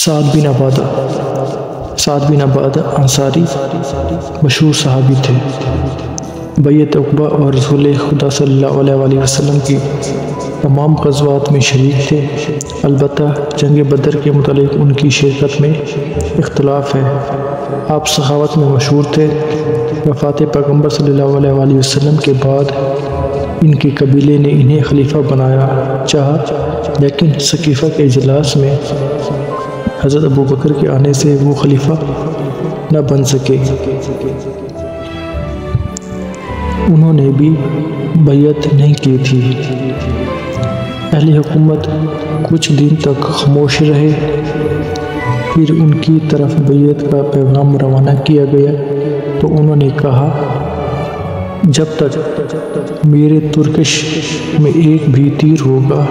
سعد بن عبادہ انصاری مشہور صحابی تھے۔ بیعت عقبہ اور رسول خدا صلی اللہ علیہ وسلم کی تمام غزوات میں شریک تھے، البتہ جنگ بدر کے متعلق ان کی شرکت میں اختلاف ہے۔ آپ سخاوت میں مشہور تھے۔ وفات پیغمبر صلی اللہ علیہ وسلم کے بعد ان کے قبیلے نے انہیں خلیفہ بنایا چاہا، لیکن سقیفہ کے اجلاس میں حضرت ابو بکر کے آنے سے وہ خلیفہ نہ بن سکے۔ انہوں نے بھی بیعت نہیں کی تھی۔ اہل حکومت کچھ دن تک خاموش رہے، پھر ان کی طرف بیعت کا پیغام روانہ کیا گیا تو انہوں نے کہا، جب تک میرے ترکش میں ایک بھی تیر ہوگا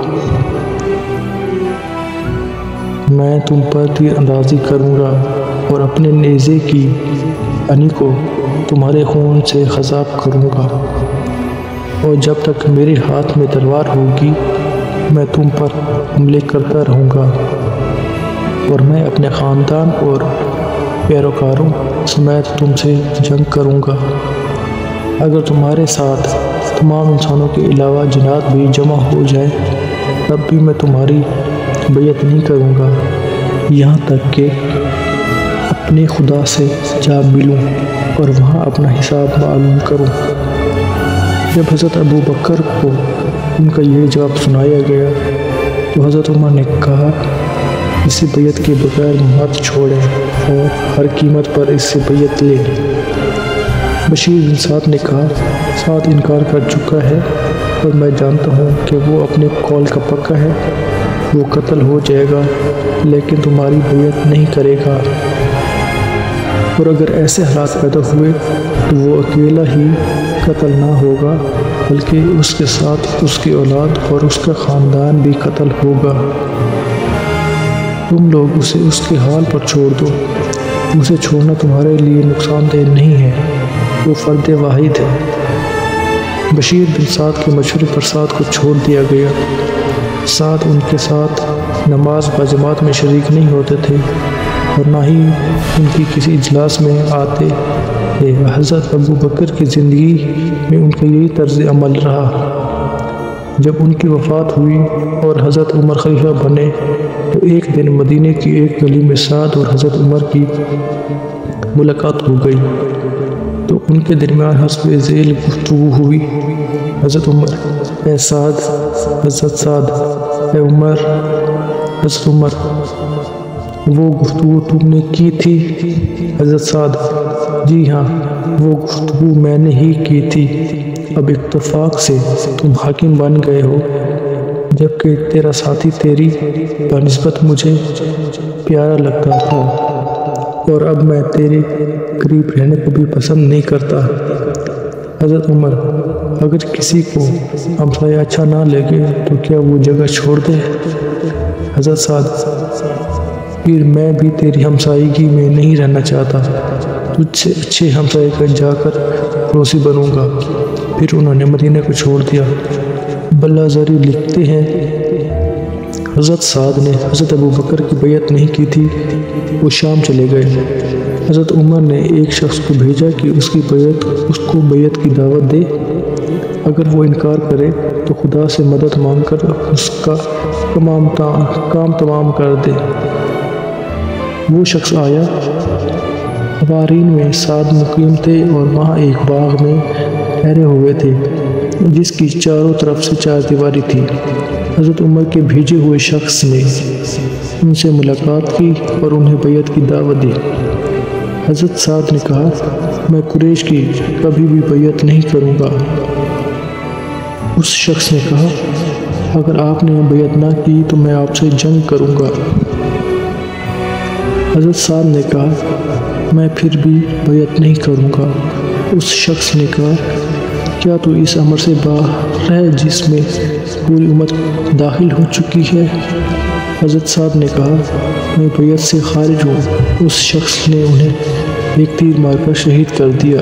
میں تم پر تیر اندازی کروں گا اور اپنے نیزے کی انی کو تمہارے خون سے خضاب کروں گا، اور جب تک میرے ہاتھ میں تلوار ہوگی میں تم پر حملے کرتا رہوں گا، اور میں اپنے خاندان اور پیروکاروں سمیت تم سے جنگ کروں گا۔ اگر تمہارے ساتھ تمام انسانوں کے علاوہ جنات بھی جمع ہو جائیں تب بھی میں تمہاری بیعت نہیں کروں گا، یہاں تک کہ اپنے خدا سے جا ملوں اور وہاں اپنا حساب معلوم کروں۔ جب حضرت ابو بکر کو ان کا یہ جواب سنایا گیا تو حضرت عمر نے کہا، اسے بیعت کے بغیر مت چھوڑیں اور ہر قیمت پر اس سے بیعت لیں۔ بشیر بن سعد نے کہا، سعد انکار کر چکا ہے اور میں جانتا ہوں کہ وہ اپنے قول کا پکا ہے، وہ قتل ہو جائے گا لیکن تمہاری بیعت نہیں کرے گا، اور اگر ایسے حالات پیدا ہوئے تو وہ اکیلا ہی قتل نہ ہوگا بلکہ اس کے ساتھ اس کی اولاد اور اس کا خاندان بھی قتل ہوگا۔ تم لوگ اسے اس کے حال پر چھوڑ دو، اسے چھوڑنا تمہارے لیے نقصان دہ نہیں ہے، وہ فرد واحد ہے۔ بشیر بن سعد کے مشورے پر سعد کو چھوڑ دیا گیا۔ سعد ان کے ساتھ نماز بجماعت میں شریک نہیں ہوتے تھے اور نہ ہی ان کی کسی اجلاس میں آتے تھے۔ حضرت ابو بکر کی زندگی میں ان کا یہی طرز عمل رہا۔ جب ان کی وفات ہوئی اور حضرت عمر خلیفہ بنے تو ایک دن مدینے کی ایک گلی میں سعد اور حضرت عمر کی ملاقات ہو گئی تو ان کے درمیان حسب ذیل گفتگو ہوئی۔ حضرت عمر، اے سعد، حضرت سعد، اے عمر، حضرت عمر، وہ گفتگو تم نے کی تھی؟ حضرت سعد، جی ہاں، وہ گفتگو میں نے ہی کی تھی۔ اب اتفاق سے تم حاکم بن گئے ہو، جبکہ تیرا ساتھی تیری بنسبت مجھے پیارا لگتا تھا، اور اب میں تیرے قریب رہنے کو بھی پسند نہیں کرتا۔ حضرت عمر، اگر کسی کو ہمسایہ اچھا نہ لگے تو کیا وہ جگہ چھوڑ دے؟ حضرت سعد، پھر میں بھی تیری ہمسائیگی میں نہیں رہنا چاہتا، تجھ سے اچھے ہمسائے کا جا کر پڑوسی بنوں گا۔ پھر انہوں نے مدینہ کو چھوڑ دیا۔ بلازاری لکھتے ہیں، حضرت سعد نے حضرت ابو بکر کی بیعت نہیں کی تھی، وہ شام چلے گئے۔ حضرت عمر نے ایک شخص کو بھیجا کہ اس کو بیعت کی دعوت دے، اگر وہ انکار کرے تو خدا سے مدد مانگ کر اس کا کام تمام کر دے۔ وہ شخص آیا۔ حوارین میں سعد مقیم تھے اور وہاں ایک باغ میں ٹھہرے ہوئے تھے جس کی چاروں طرف سے چار دیواری تھی۔ حضرت عمر کے بھیجے ہوئے شخص نے ان سے ملاقات کی اور انہیں بیعت کی دعوت دی۔ حضرت سعد نے کہا، میں قریش کی کبھی بھی بیعت نہیں کروں گا۔ اس شخص نے کہا، اگر آپ نے بیعت نہ کی تو میں آپ سے جنگ کروں گا۔ حضرت سعد نے کہا، میں پھر بھی بیعت نہیں کروں گا۔ اس شخص نے کہا، کیا تو اس امر سے باہر ہے جس میں پوری امت داخل ہو چکی ہے؟ حضرت سعد نے کہا، میں بیعت سے خارج ہوں۔ اس شخص نے انہیں ایک تیر مار کر شہید کر دیا۔